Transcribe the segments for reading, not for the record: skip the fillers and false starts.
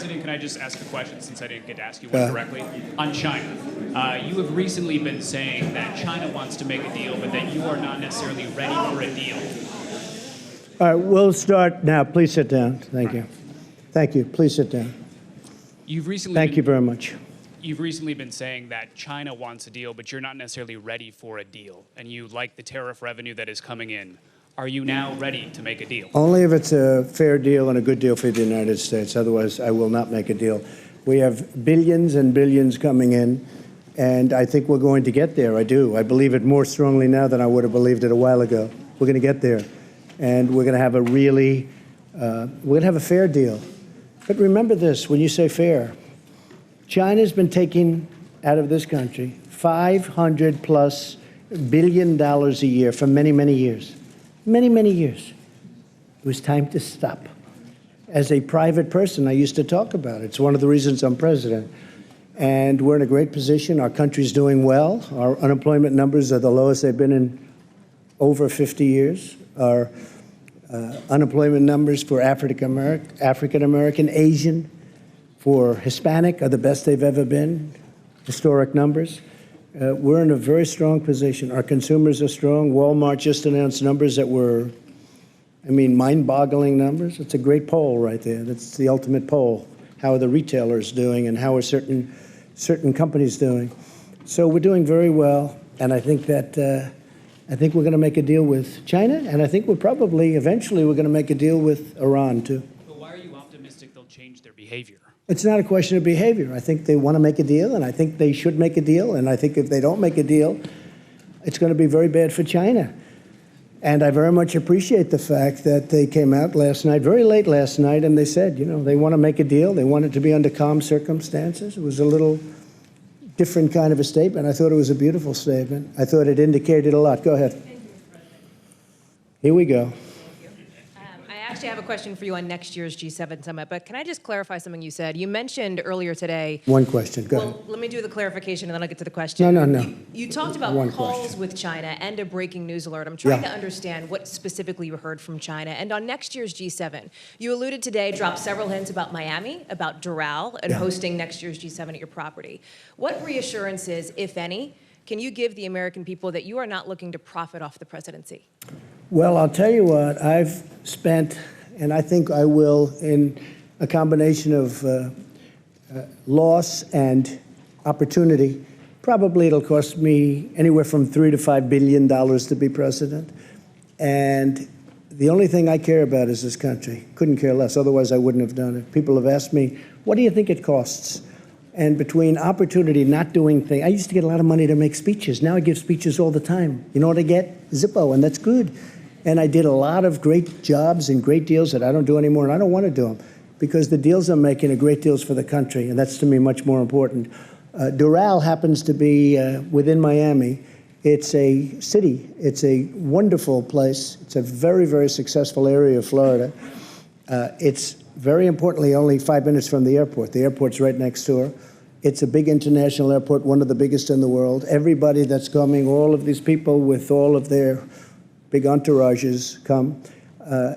President, can I just ask a question since I didn't get to ask you one directly? On China, you have recently been saying that China wants to make a deal, but that you are not necessarily ready for a deal. All right, we'll start now. Please sit down. Thank you. Thank you. Please sit down. Thank you very much. You've recently been saying that China wants a deal, but you're not necessarily ready for a deal, and you like the tariff revenue that is coming in. Are you now ready to make a deal? Only if it's a fair deal and a good deal for the United States. Otherwise, I will not make a deal. We have billions and billions coming in, and I think we're going to get there. I do. I believe it more strongly now than I would have believed it a while ago. We're going to get there, and we're going to have a really, we're going to have a fair deal. But remember this, when you say fair, China's been taking out of this country $500+ billion a year for many, many years. Many, many years. It was time to stop. As a private person, I used to talk about it. It's one of the reasons I'm president. And we're in a great position. Our country's doing well. Our unemployment numbers are the lowest they've been in over 50 years. Our unemployment numbers for African American, Asian, for Hispanic are the best they've ever been, historic numbers. We're in a very strong position. Our consumers are strong. Walmart just announced numbers that were, mind-boggling numbers. It's a great poll right there. That's the ultimate poll. How are the retailers doing and how are certain companies doing? So we're doing very well, and I think that we're going to make a deal with China, and I think eventually we're going to make a deal with Iran too. But why are you optimistic they'll change their behavior? It's not a question of behavior. I think they want to make a deal, and I think they should make a deal. And I think if they don't make a deal, it's going to be very bad for China. And I very much appreciate the fact that they came out last night, very late last night, and they said, they want to make a deal. They want it to be under calm circumstances. It was a little different kind of a statement. I thought it was a beautiful statement. I thought it indicated a lot. Go ahead. Here we go. I actually have a question for you on next year's G7 summit, but can I just clarify something you said? You mentioned earlier today. One question. Go ahead. Well, let me do the clarification and then I'll get to the question. No. You talked about calls with China and a breaking news alert. I'm trying to understand what specifically you heard from China. And on next year's G7, you alluded today, dropped several hints about Miami, about Doral, and hosting next year's G7 at your property. What reassurances, if any, can you give the American people that you are not looking to profit off the presidency? Well, I'll tell you what, I've spent, and I think I will, in a combination of loss and opportunity. Probably it'll cost me anywhere from $3 to $5 billion to be president. And the only thing I care about is this country. Couldn't care less, otherwise I wouldn't have done it. People have asked me, what do you think it costs? And between opportunity, not doing things, I used to get a lot of money to make speeches. Now I give speeches all the time. You know what I get? Zippo, and that's good. And I did a lot of great jobs and great deals that I don't do anymore, and I don't want to do them because the deals I'm making are great deals for the country, and that's to me much more important. Doral happens to be within Miami. It's a city. It's a wonderful place. It's a very, very successful area of Florida. It's very importantly only 5 minutes from the airport. The airport's right next door. It's a big international airport, one of the biggest in the world. Everybody that's coming, all of these people with all of their big entourages come.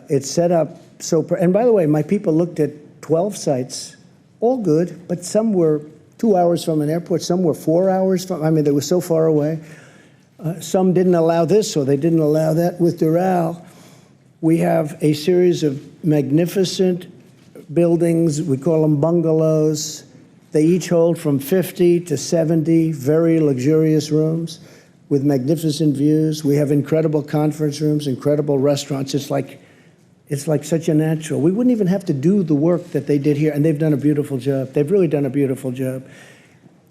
It's set up so, and by the way, my people looked at 12 sites, all good, but some were 2 hours from an airport, some were 4 hours from, they were so far away. Some didn't allow this or they didn't allow that. With Doral, we have a series of magnificent buildings. We call them bungalows. They each hold from 50 to 70 very luxurious rooms with magnificent views. We have incredible conference rooms, incredible restaurants. It's like such a natural. We wouldn't even have to do the work that they did here, and they've done a beautiful job. They've really done a beautiful job.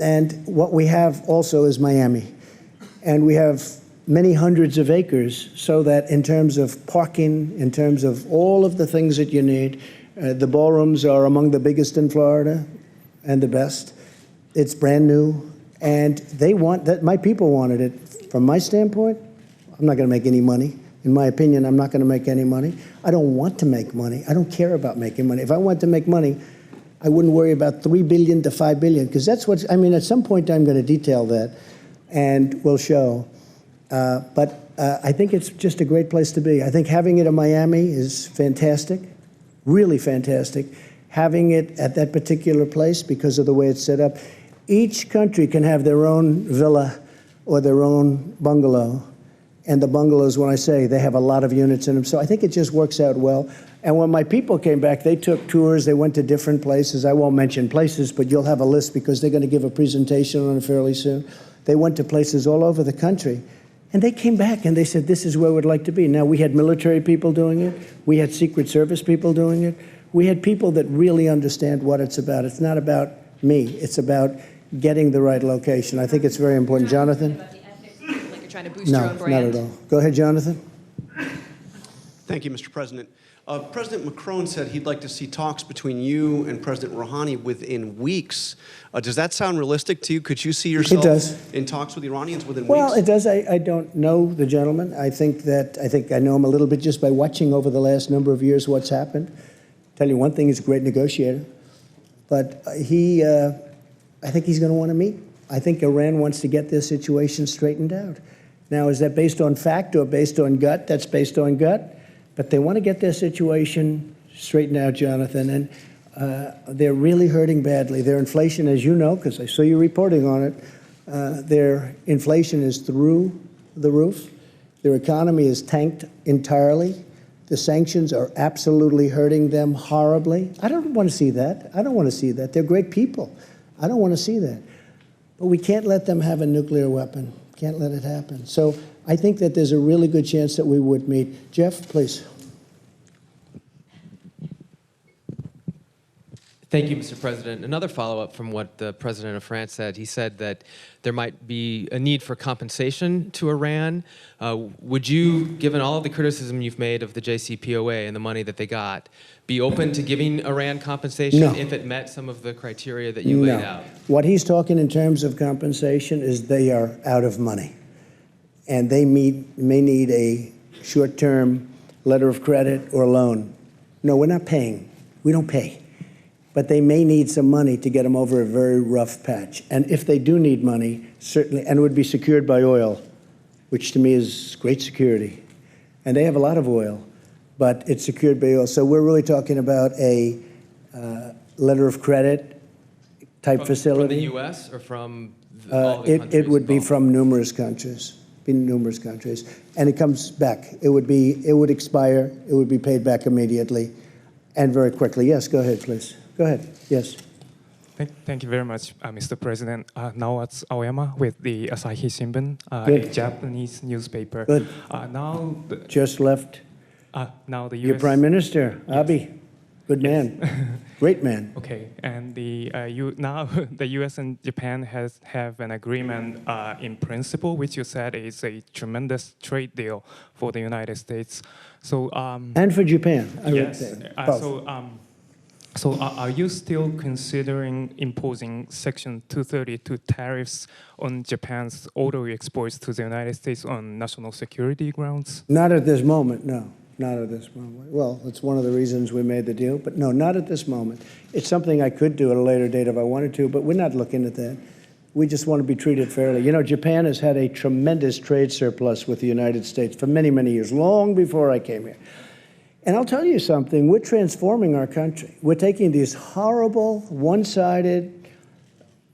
And what we have also is Miami. And we have many hundreds of acres so that in terms of parking, in terms of all of the things that you need, the ballrooms are among the biggest in Florida and the best. It's brand new. And they want that. My people wanted it. From my standpoint, I'm not going to make any money. In my opinion, I'm not going to make any money. I don't want to make money. I don't care about making money. If I wanted to make money, I wouldn't worry about $3 billion to $5 billion, because that's what, at some point I'm going to detail that and we'll show. But I think it's just a great place to be. I think having it in Miami is fantastic, really fantastic. having it at that particular place because of the way it's set up. Each country can have their own villa or their own bungalow. And the bungalows, when I say, they have a lot of units in them. So I think it just works out well. And when my people came back, they took tours. They went to different places. I won't mention places, but you'll have a list because they're going to give a presentation on it fairly soon. They went to places all over the country. And they came back and they said, this is where we'd like to be. Now, we had military people doing it. We had Secret Service people doing it. We had people that really understand what it's about. It's not about me. It's about getting the right location. I think it's very important. Jonathan? Like you're trying to boost your own brand? Not at all. Go ahead, Jonathan. Thank you, Mr. President. President Macron said he'd like to see talks between you and President Rouhani within weeks. Does that sound realistic to you? Could you see yourself in talks with the Iranians within weeks? Well, it does. I don't know the gentleman. I think I know him a little bit just by watching over the last number of years what's happened. Tell you one thing, he's a great negotiator. But I think he's going to want to meet. I think Iran wants to get their situation straightened out. Now, is that based on fact or based on gut? That's based on gut. But they want to get their situation straightened out, Jonathan, and they're really hurting badly. Their inflation, as you know, because I saw you reporting on it, their inflation is through the roof. Their economy is tanked entirely. The sanctions are absolutely hurting them horribly. I don't want to see that. I don't want to see that. They're great people. I don't want to see that. But we can't let them have a nuclear weapon. Can't let it happen. So I think that there's a really good chance that we would meet. Jeff, please. Thank you, Mr. President. Another follow-up from what the President of France said. He said that there might be a need for compensation to Iran. Would you, given all of the criticism you've made of the JCPOA and the money that they got, be open to giving Iran compensation if it met some of the criteria that you laid out? What he's talking in terms of compensation is they are out of money. And they may need a short-term letter of credit or loan. No, we're not paying. We don't pay. But they may need some money to get them over a very rough patch. And if they do need money, certainly, and it would be secured by oil, which to me is great security. And they have a lot of oil, but it's secured by oil. So we're really talking about a letter of credit type facility. From the U.S. or from all the countries It would be involved? from numerous countries. And it comes back. It would expire. It would be paid back immediately and very quickly. Yes, go ahead, please. Go ahead. Yes. Thank you very much, Mr. President. Naoatsu Aoyama with the Asahi Shimbun, a Japanese newspaper. Good. Just left. Now the U.S. Your Prime Minister, Abe. Good man. Great man. Okay, and now the U.S. and Japan have an agreement in principle, which you said is a tremendous trade deal for the United States. So and for Japan. Yes. So are you still considering imposing Section 232 tariffs on Japan's auto exports to the United States on national security grounds? Not at this moment, no. Not at this moment. Well, that's one of the reasons we made the deal, but no, not at this moment. It's something I could do at a later date if I wanted to, but we're not looking at that. We just want to be treated fairly. You know, Japan has had a tremendous trade surplus with the United States for many, many years, long before I came here. And I'll tell you something, we're transforming our country. We're taking these horrible, one-sided,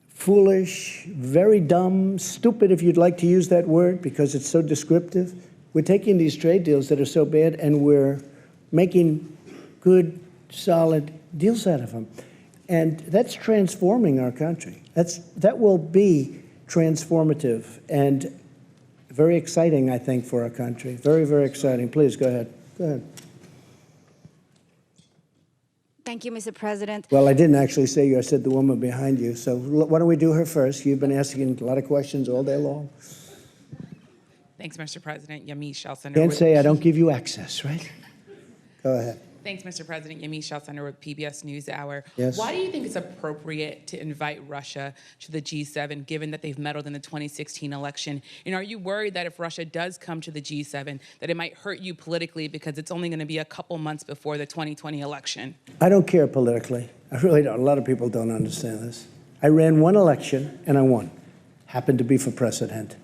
foolish, very dumb, stupid, if you'd like to use that word, because it's so descriptive. We're taking these trade deals that are so bad, and we're making good, solid deals out of them. And that's transforming our country. That will be transformative and very exciting, I think, for our country. Very, very exciting. Please, go ahead. Go ahead. Thank you, Mr. President. Well, I didn't actually say you. I said the woman behind you. So why don't we do her first? You've been asking a lot of questions all day long. Thanks, Mr. President. Yamiche Shelsener. Can't say I don't give you access, right? Go ahead. Thanks, Mr. President. Yamiche Shelsener with PBS NewsHour. Yes. Why do you think it's appropriate to invite Russia to the G7, given that they've meddled in the 2016 election? And are you worried that if Russia does come to the G7, that it might hurt you politically because it's only going to be a couple months before the 2020 election? I don't care politically. I really don't. A lot of people don't understand this. I ran one election, and I won. Happened to be for president.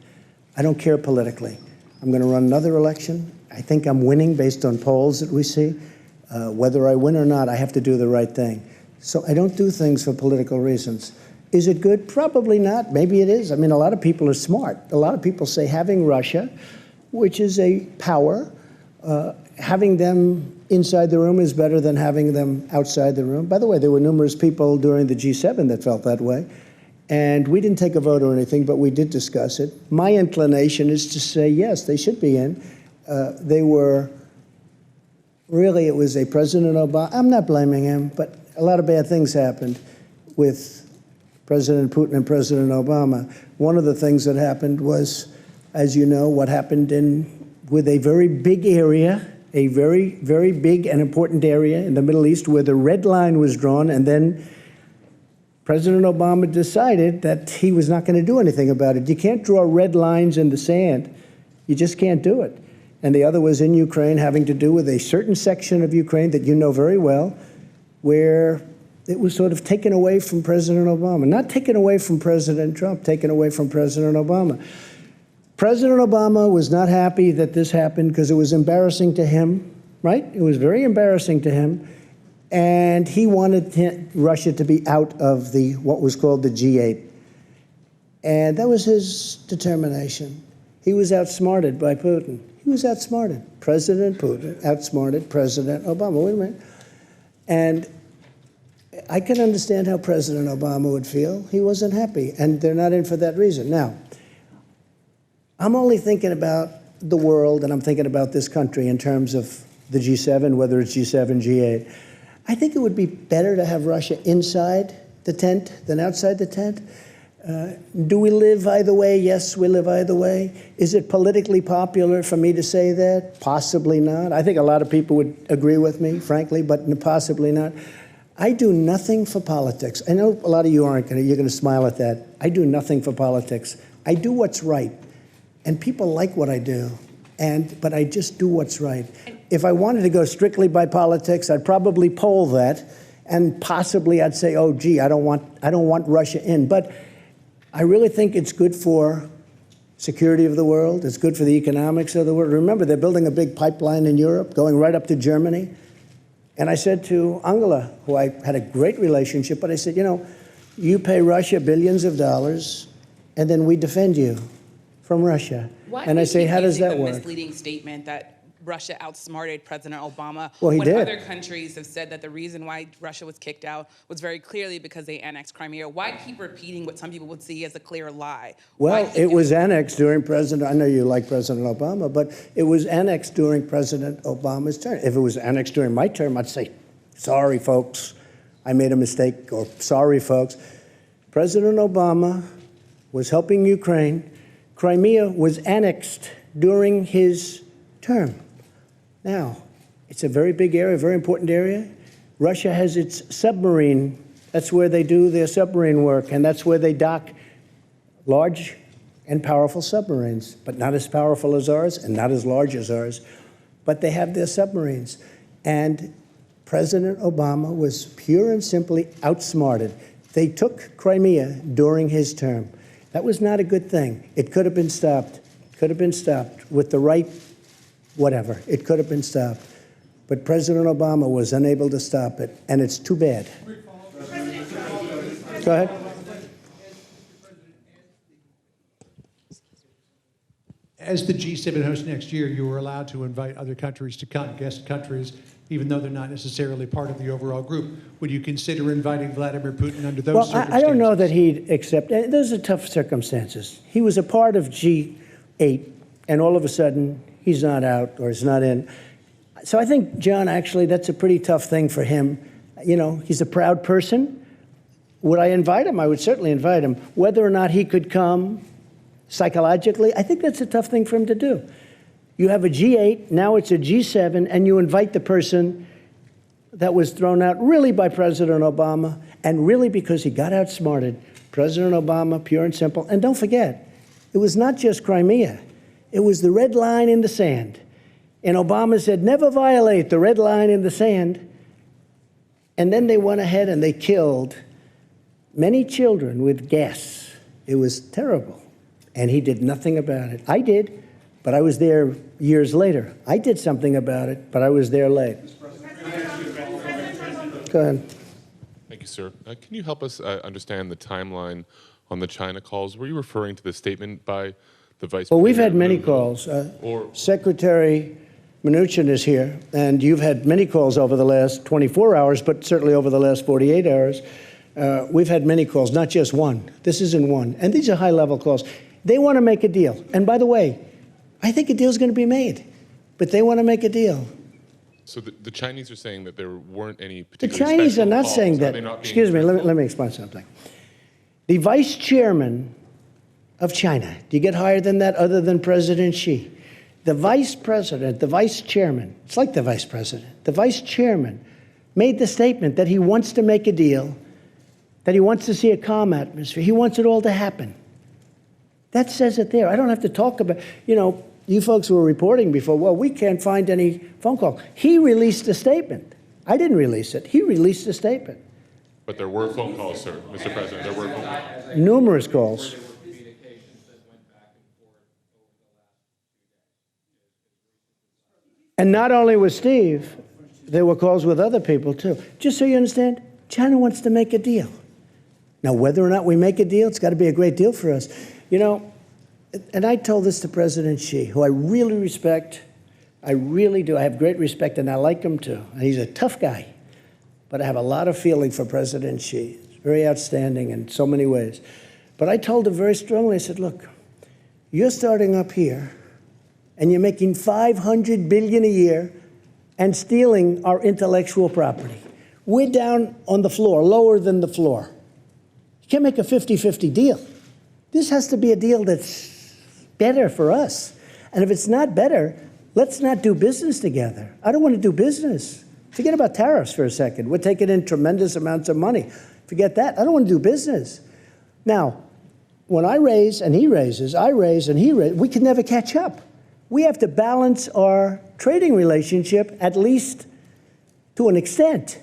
I don't care politically. I'm going to run another election. I think I'm winning based on polls that we see. Whether I win or not, I have to do the right thing. So I don't do things for political reasons. Is it good? Probably not. Maybe it is. I mean, a lot of people are smart. A lot of people say having Russia, which is a power, having them inside the room is better than having them outside the room. By the way, there were numerous people during the G7 that felt that way. And we didn't take a vote or anything, but we did discuss it. My inclination is to say, yes, they should be in. They were, really, it was a President Obama. I'm not blaming him, but a lot of bad things happened with President Putin and President Obama. One of the things that happened was, as you know, what happened with a very big area, a very, very big and important area in the Middle East where the red line was drawn, and then President Obama decided that he was not going to do anything about it. You can't draw red lines in the sand. You just can't do it. And the other was in Ukraine, having to do with a certain section of Ukraine that you know very well, where it was sort of taken away from President Obama. Not taken away from President Trump, taken away from President Obama. President Obama was not happy that this happened because it was embarrassing to him, right? It was very embarrassing to him. And he wanted Russia to be out of what was called the G8. And that was his determination. He was outsmarted by Putin. He was outsmarted. President Putin outsmarted President Obama. Wait a minute. And I can understand how President Obama would feel. He wasn't happy, and they're not in for that reason. Now, I'm only thinking about the world, and I'm thinking about this country in terms of the G7, whether it's G7, G8. I think it would be better to have Russia inside the tent than outside the tent. Do we live either way? Yes, we live either way. Is it politically popular for me to say that? Possibly not. I think a lot of people would agree with me, frankly, but possibly not. I do nothing for politics. I know a lot of you aren't you're going to smile at that. I do nothing for politics. I do what's right. And people like what I do. But I just do what's right. If I wanted to go strictly by politics, I'd probably poll that, and possibly I'd say, oh, gee, I don't want Russia in. But I really think it's good for security of the world. It's good for the economics of the world. Remember, they're building a big pipeline in Europe, going right up to Germany. And I said to Angela, who I had a great relationship, but I said, you pay Russia billions of dollars, and then we defend you from Russia. And I say, how does that work? Misleading statement that Russia outsmarted President Obama. Well, he did. Other countries have said that the reason why Russia was kicked out was very clearly because they annexed Crimea. Why keep repeating what some people would see as a clear lie? Well, it was annexed during I know you like President Obama, but it was annexed during President Obama's term. If it was annexed during my term, I'd say, sorry, folks, I made a mistake, or sorry, folks. President Obama was helping Ukraine. Crimea was annexed during his term. Now, it's a very big area, very important area. Russia has its submarine. That's where they do their submarine work, and that's where they dock large and powerful submarines, but not as powerful as ours and not as large as ours. But they have their submarines. And President Obama was pure and simply outsmarted. They took Crimea during his term. That was not a good thing. It could have been stopped. Could have been stopped with the right whatever. It could have been stopped. But President Obama was unable to stop it, and it's too bad. Go ahead. As the G7 host next year, you were allowed to invite other countries to come, guest countries, even though they're not necessarily part of the overall group. Would you consider inviting Vladimir Putin under those circumstances? Well, I don't know that he'd accept. Those are tough circumstances. He was a part of G8, and all of a sudden, he's not out or he's not in. So I think, John, actually, that's a pretty tough thing for him. He's a proud person. Would I invite him? I would certainly invite him. Whether or not he could come psychologically, I think that's a tough thing for him to do. You have a G8, now it's a G7, and you invite the person that was thrown out really by President Obama, and really because he got outsmarted. President Obama, pure and simple. And don't forget, it was not just Crimea. It was the red line in the sand. And Obama said, never violate the red line in the sand. And then they went ahead and they killed many children with gas. It was terrible. And he did nothing about it. I did, but I was there years later. I did something about it, but I was there late. Go ahead. Thank you, sir. Can you help us understand the timeline on the China calls? Were you referring to the statement by the Vice President? Well, we've had many calls. Secretary Mnuchin is here, and you've had many calls over the last 24 hours, but certainly over the last 48 hours. We've had many calls, not just one. This isn't one. And these are high-level calls. They want to make a deal. And by the way, I think a deal is going to be made, but they want to make a deal. So the Chinese are saying that there weren't any The particular Chinese are not calls. saying that. Excuse me, let me explain something. The vice chairman of China, do you get higher than that other than President Xi? The vice president, the vice chairman, it's like the vice president, the vice chairman made the statement that he wants to make a deal, that he wants to see a calm atmosphere. He wants it all to happen. That says it there. I don't have to talk about, you folks were reporting before, well, we can't find any phone call. He released a statement. I didn't release it. He released a statement. But there were phone calls, sir, Mr. President. There were phone calls. Numerous calls. And not only with Steve, there were calls with other people, too. Just so you understand, China wants to make a deal. Now, whether or not we make a deal, it's got to be a great deal for us. And I told this to President Xi, who I really respect. I really do. I have great respect, and I like him, too. And he's a tough guy. But I have a lot of feeling for President Xi. He's very outstanding in so many ways. But I told him very strongly, I said, look, you're starting up here, and you're making $500 billion a year and stealing our intellectual property. We're down on the floor, lower than the floor. You can't make a 50-50 deal. This has to be a deal that's better for us. And if it's not better, let's not do business together. I don't want to do business. Forget about tariffs for a second. We're taking in tremendous amounts of money. Forget that. I don't want to do business. Now, when I raise and he raises, I raise and he raises, we can never catch up. We have to balance our trading relationship, at least to an extent.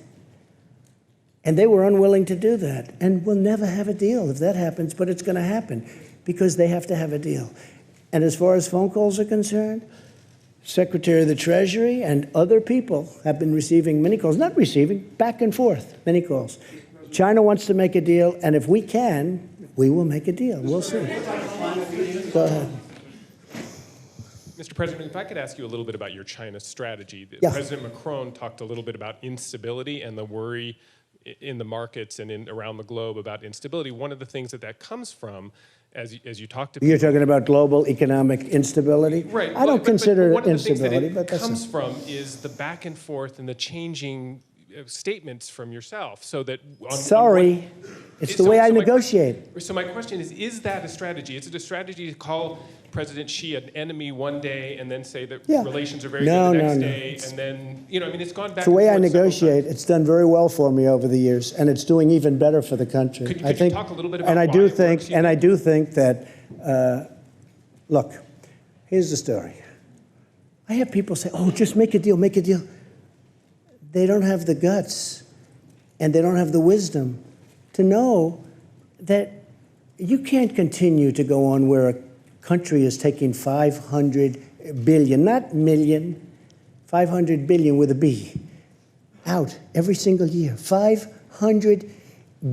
And they were unwilling to do that. And we'll never have a deal if that happens, but it's going to happen because they have to have a deal. And as far as phone calls are concerned, Secretary of the Treasury and other people have been receiving many calls, not receiving, back and forth, many calls. China wants to make a deal, and if we can, we will make a deal. We'll see. Go ahead. Mr. President, if I could ask you a little bit about your China strategy. Yeah. President Macron talked a little bit about instability and the worry in the markets and around the globe about instability. One of the things that comes from, as you talk to people... You're talking about global economic instability? Right. I don't consider it instability, but that's... comes from is the back and forth and the changing statements from yourself, so that... Sorry, it's the way I negotiate. So my question is that a strategy? Is it a strategy to call President Xi an enemy one day and then say that relations are very good the next day, and then, it's gone back It's the way I and forth negotiate. It's done very well for me over the years, and it's doing even better for the country. Could I think, you talk a little bit about and I why do it think, works, and I do think that, look, here's the story. I have people say, oh, just make a deal, make a deal. They don't have the guts, and they don't have the wisdom to know that you can't continue to go on where a country is taking 500 billion, not million, 500 billion with a B, out every single year. $500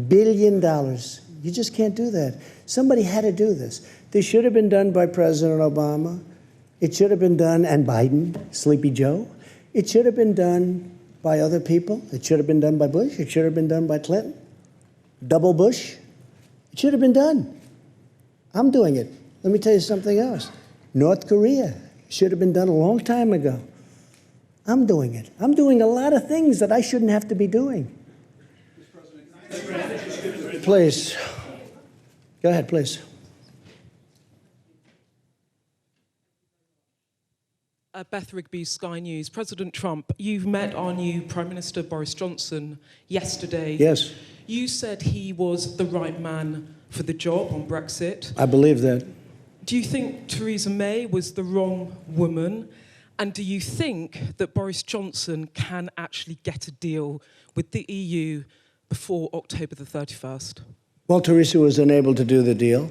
billion. You just can't do that. Somebody had to do this. This should have been done by President Obama. It should have been done, and Biden, Sleepy Joe. It should have been done by other people. It should have been done by Bush. It should have been done by Clinton. Double Bush. It should have been done. I'm doing it. Let me tell you something else. North Korea should have been done a long time ago. I'm doing it. I'm doing a lot of things that I shouldn't have to be doing. Please. Go ahead, please. Beth Rigby, Sky News. President Trump, you've met our new Prime Minister Boris Johnson yesterday. Yes. You said he was the right man for the job on Brexit. I believe that. Do you think Theresa May was the wrong woman? And do you think that Boris Johnson can actually get a deal with the EU before October the 31st? Well, Theresa was unable to do the deal.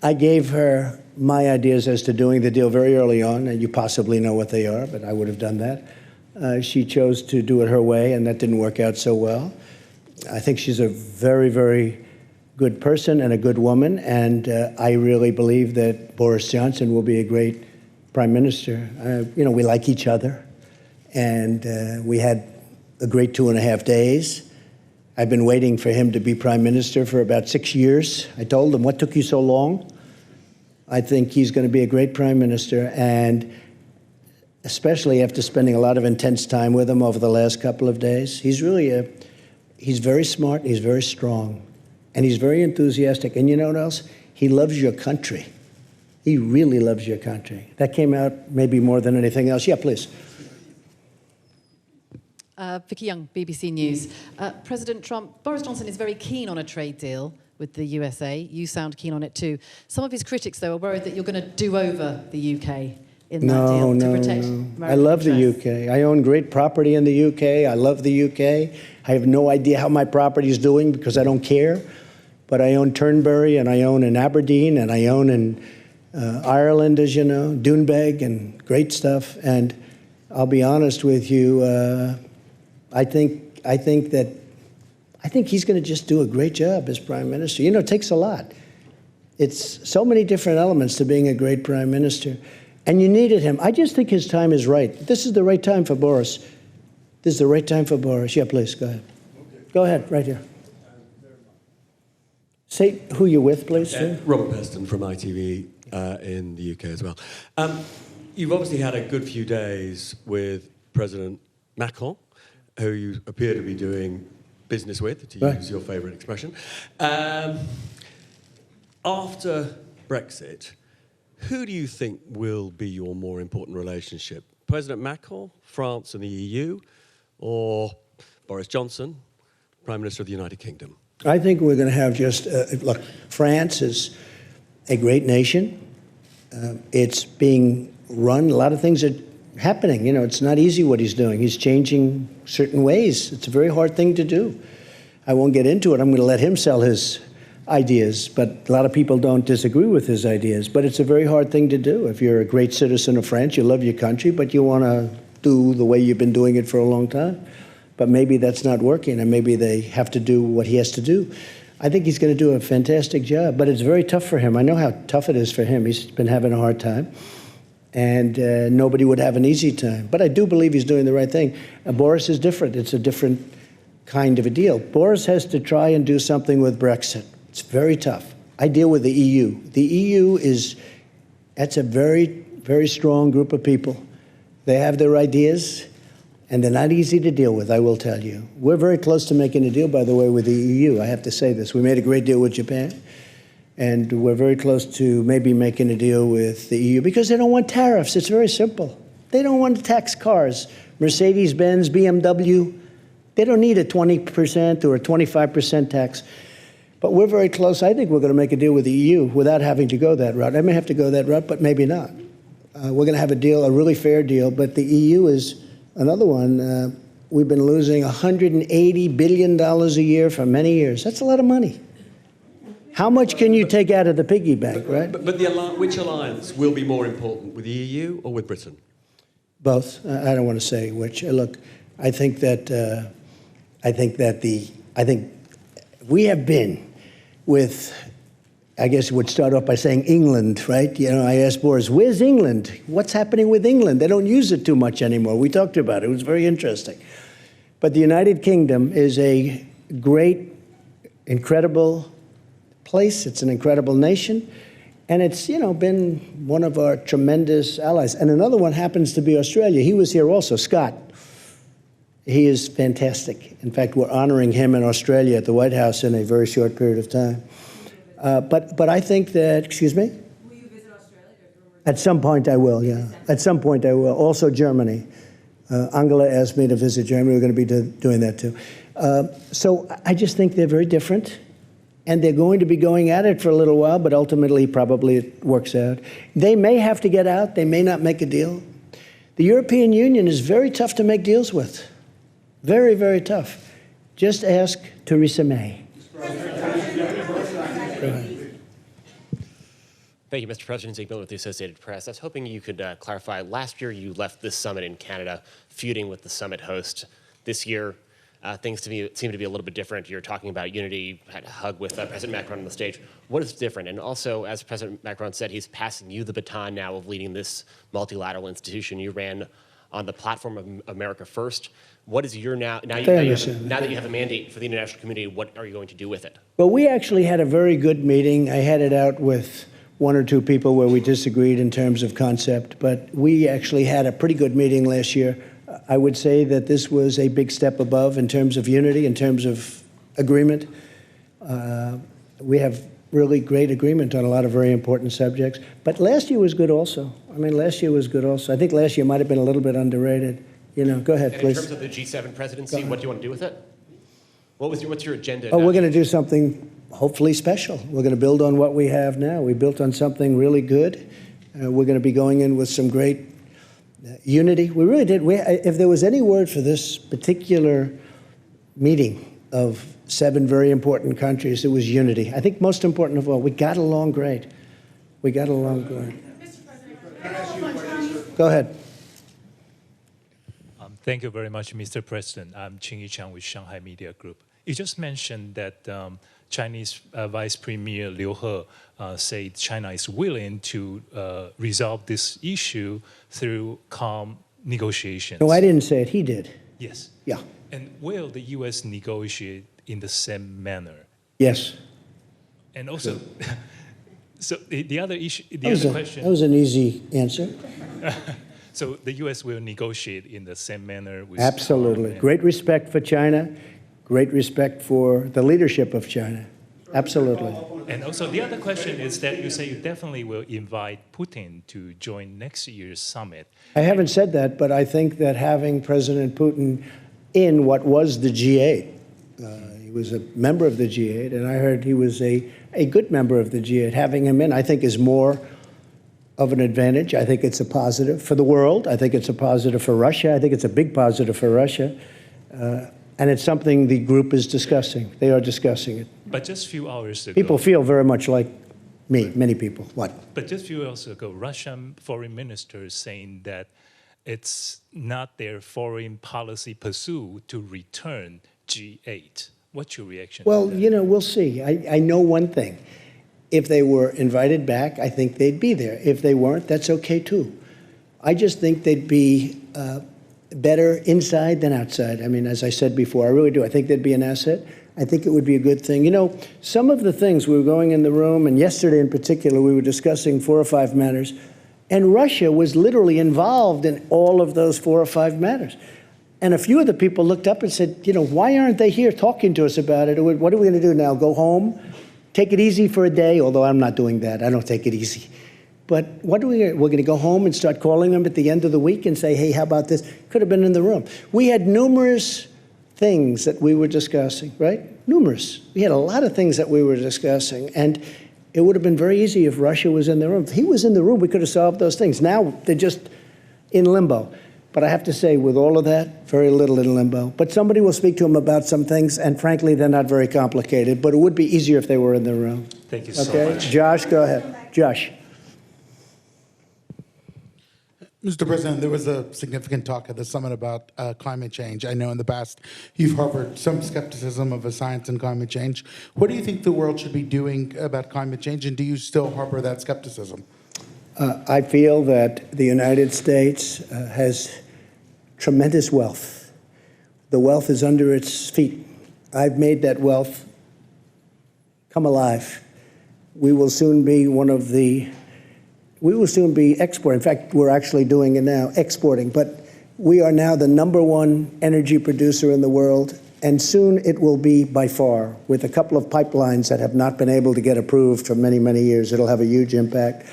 I gave her my ideas as to doing the deal very early on, and you possibly know what they are, but I would have done that. She chose to do it her way, and that didn't work out so well. I think she's a very, very good person and a good woman, and I really believe that Boris Johnson will be a great prime minister. You know, we like each other, and we had a great 2.5 days. I've been waiting for him to be prime minister for about 6 years. I told him, what took you so long? I think he's going to be a great prime minister, and especially after spending a lot of intense time with him over the last couple of days. He's really he's very smart, he's very strong, and he's very enthusiastic. And you know what else? He loves your country. He really loves your country. That came out maybe more than anything else. Yeah, please. Vicky Young, BBC News. President Trump, Boris Johnson is very keen on a trade deal with the USA. You sound keen on it too. Some of his critics, though, are worried that you're going to do over the UK in that deal to protect American I love interests. the UK. I own great property in the UK. I love the UK. I have no idea how my property is doing because I don't care. But I own Turnberry, and I own in Aberdeen, and I own in Ireland, as you know, Doonbeg, and great stuff. And I'll be honest with you, I think he's going to just do a great job as prime minister. You know, it takes a lot. It's so many different elements to being a great prime minister. And you needed him. I just think his time is right. This is the right time for Boris. This is the right time for Boris. Yeah, please, go ahead. Okay. Go ahead, right here. Say who you're with, please. Robert Peston from ITV in the UK as well. You've obviously had a good few days with President Macron, who you appear to be doing business with, to use your favourite expression. After Brexit, who do you think will be your more important relationship? President Macron, France and the EU, or Boris Johnson, Prime Minister of the United Kingdom? I think we're going to have just, look, France is a great nation. It's being run. A lot of things are happening. You know, it's not easy what he's doing. He's changing certain ways. It's a very hard thing to do. I won't get into it. I'm going to let him sell his ideas, but a lot of people don't disagree with his ideas. But it's a very hard thing to do. If you're a great citizen of France, you love your country, but you want to do the way you've been doing it for a long time. But maybe that's not working, and maybe they have to do what he has to do. I think he's going to do a fantastic job, but it's very tough for him. I know how tough it is for him. He's been having a hard time, and nobody would have an easy time. But I do believe he's doing the right thing. Boris is different. It's a different kind of a deal. Boris has to try and do something with Brexit. It's very tough. I deal with the EU. The EU that's a very, very strong group of people. They have their ideas, and they're not easy to deal with, I will tell you. We're very close to making a deal, by the way, with the EU. I have to say this. We made a great deal with Japan, and we're very close to maybe making a deal with the EU because they don't want tariffs. It's very simple. They don't want to tax cars. Mercedes-Benz, BMW, they don't need a 20% or a 25% tax. But we're very close. I think we're going to make a deal with the EU without having to go that route. I may have to go that route, but maybe not. We're going to have a deal, a really fair deal, but the EU is another one. We've been losing $180 billion a year for many years. That's a lot of money. How much can you take out of the piggy bank, right? But which alliance will be more important, with the EU or with Britain? Both. I don't want to say which. Look, I think we have been with, I guess it would start off by saying England, right? You know, I asked Boris, where's England? What's happening with England? They don't use it too much anymore. We talked about it. It was very interesting. But the United Kingdom is a great, incredible place. It's an incredible nation. And it's, you know, been one of our tremendous allies. And another one happens to be Australia. He was here also, Scott. He is fantastic. In fact, we're honoring him in Australia at the White House in a very short period of time. But I think that, excuse me? Will you visit Australia? At some point I will, yeah. At some point I will. Also Germany. Angela asked me to visit Germany. We're going to be doing that too. So I just think they're very different. And they're going to be going at it for a little while, but ultimately probably it works out. They may have to get out. They may not make a deal. The European Union is very tough to make deals with. Very, very tough. Just ask Theresa May. Thank you, Mr. President. Zeke Miller with the Associated Press. I was hoping you could clarify. Last year, you left this summit in Canada feuding with the summit host. This year, things seem to be a little bit different. You're talking about unity, had a hug with President Macron on the stage. What is different? And also, as President Macron said, he's passing you the baton now of leading this multilateral institution. You ran on the platform of America First. What is your now that you have a mandate for the international community, what are you going to do with it? Well, we actually had a very good meeting. I had it out with one or two people where we disagreed in terms of concept, but we actually had a pretty good meeting last year. I would say that this was a big step above in terms of unity, in terms of agreement. We have really great agreement on a lot of very important subjects. But last year was good also. I mean, last year was good also. I think last year might have been a little bit underrated. You know, go ahead, and please. In terms of the G7 presidency, what do you want to do with it? What's your agenda? Oh, we're going to do something hopefully special. We're going to build on what we have now. We built on something really good. We're going to be going in with some great unity. We really did. If there was any word for this particular meeting of 7 very important countries, it was unity. I think most important of all, we got along great. We got along great. Go ahead. Thank you very much, Mr. President. I'm Qing Yichang with Shanghai Media Group. You just mentioned that Chinese Vice Premier Liu He said China is willing to resolve this issue through calm negotiations. No, I didn't say it. He did. Yes. Yeah. And will the U.S. negotiate in the same manner? Yes. And also, so the other issue, question. That was an easy answer. So the U.S. will negotiate in the same manner with Absolutely. Great respect for China, great respect for the leadership of China. Absolutely. And also the other question is that you say you definitely will invite Putin to join next year's summit. I haven't said that, but I think that having President Putin in what was the G8, he was a member of the G8, and I heard he was a good member of the G8. Having him in, I think, is more of an advantage. I think it's a positive for the world. I think it's a positive for Russia. I think it's a big positive for Russia. And it's something the group is discussing. They are discussing it. But just a few hours ago... People feel very much like me, many people. What? But just a few hours ago, Russian foreign minister is saying that it's not their foreign policy pursuit to return G8. What's your reaction to that? Well, you know, we'll see. I know one thing. If they were invited back, I think they'd be there. If they weren't, that's okay too. I just think they'd be better inside than outside. I mean, as I said before, I really do. I think they'd be an asset. I think it would be a good thing. You know, some of the things, we were going in the room, and yesterday in particular, we were discussing 4 or 5 matters, and Russia was literally involved in all of those 4 or 5 matters. And a few of the people looked up and said, you know, why aren't they here talking to us about it? What are we going to do now, go home? Take it easy for a day, although I'm not doing that. I don't take it easy. But we're going to go home and start calling them at the end of the week and say, hey, how about this? Could have been in the room. We had numerous things that we were discussing, right? Numerous. We had a lot of things that we were discussing. And it would have been very easy if Russia was in the room. If he was in the room, we could have solved those things. Now they're just in limbo. But I have to say, with all of that, very little in limbo. But somebody will speak to him about some things, and frankly, they're not very complicated. But it would be easier if they were in the room. Thank you so much. Josh, go ahead. Josh. Mr. President, there was a significant talk at the summit about climate change. I know in the past you've harbored some skepticism of a science and climate change. What do you think the world should be doing about climate change, and do you still harbor that skepticism? I feel that the United States has tremendous wealth. The wealth is under its feet. I've made that wealth come alive. We will soon be exporting. In fact, we're actually doing it now, exporting. But we are now the #1 energy producer in the world, and soon it will be by far, with a couple of pipelines that have not been able to get approved for many, many years. It'll have a huge impact.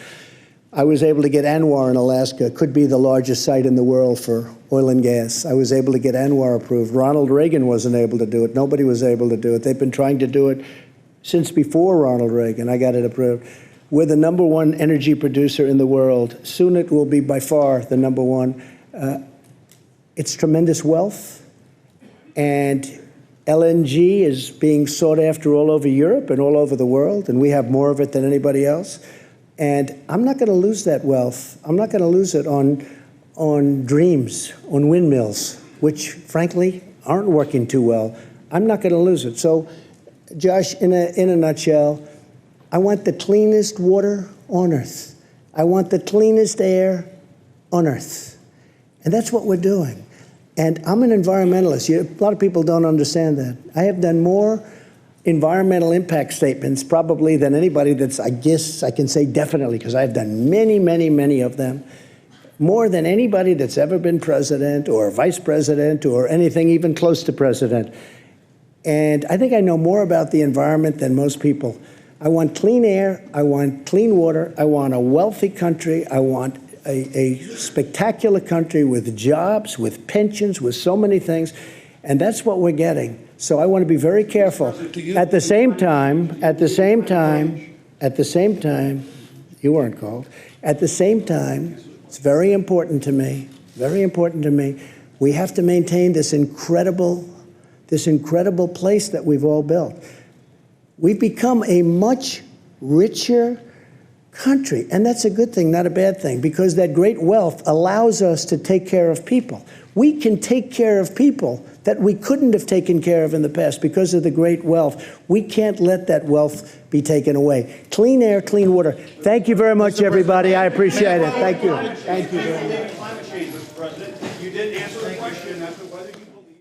I was able to get ANWR in Alaska, could be the largest site in the world for oil and gas. I was able to get ANWR approved. Ronald Reagan wasn't able to do it. Nobody was able to do it. They've been trying to do it since before Ronald Reagan. I got it approved. We're the #1 energy producer in the world. Soon it will be by far the #1. It's tremendous wealth. And LNG is being sought after all over Europe and all over the world, and we have more of it than anybody else. And I'm not going to lose that wealth. I'm not going to lose it on dreams, on windmills, which, frankly, aren't working too well, I'm not going to lose it. So, Josh, in a nutshell, I want the cleanest water on earth. I want the cleanest air on earth. And that's what we're doing. And I'm an environmentalist. A lot of people don't understand that. I have done more environmental impact statements probably than anybody that's, I guess I can say definitely, because I've done many, many, many of them, more than anybody that's ever been president or vice president or anything even close to president. And I think I know more about the environment than most people. I want clean air, I want clean water, I want a wealthy country, I want a spectacular country with jobs, with pensions, with so many things, and that's what we're getting. So I want to be very careful. At the same time, you weren't called. At the same time, it's very important to me, we have to maintain this incredible place that we've all built. We've become a much richer country, and that's a good thing, not a bad thing, because that great wealth allows us to take care of people. We can take care of people that we couldn't have taken care of in the past because of the great wealth. We can't let that wealth be taken away. Clean air, clean water. Thank you very much, everybody. I appreciate it. Thank you. Thank you very much.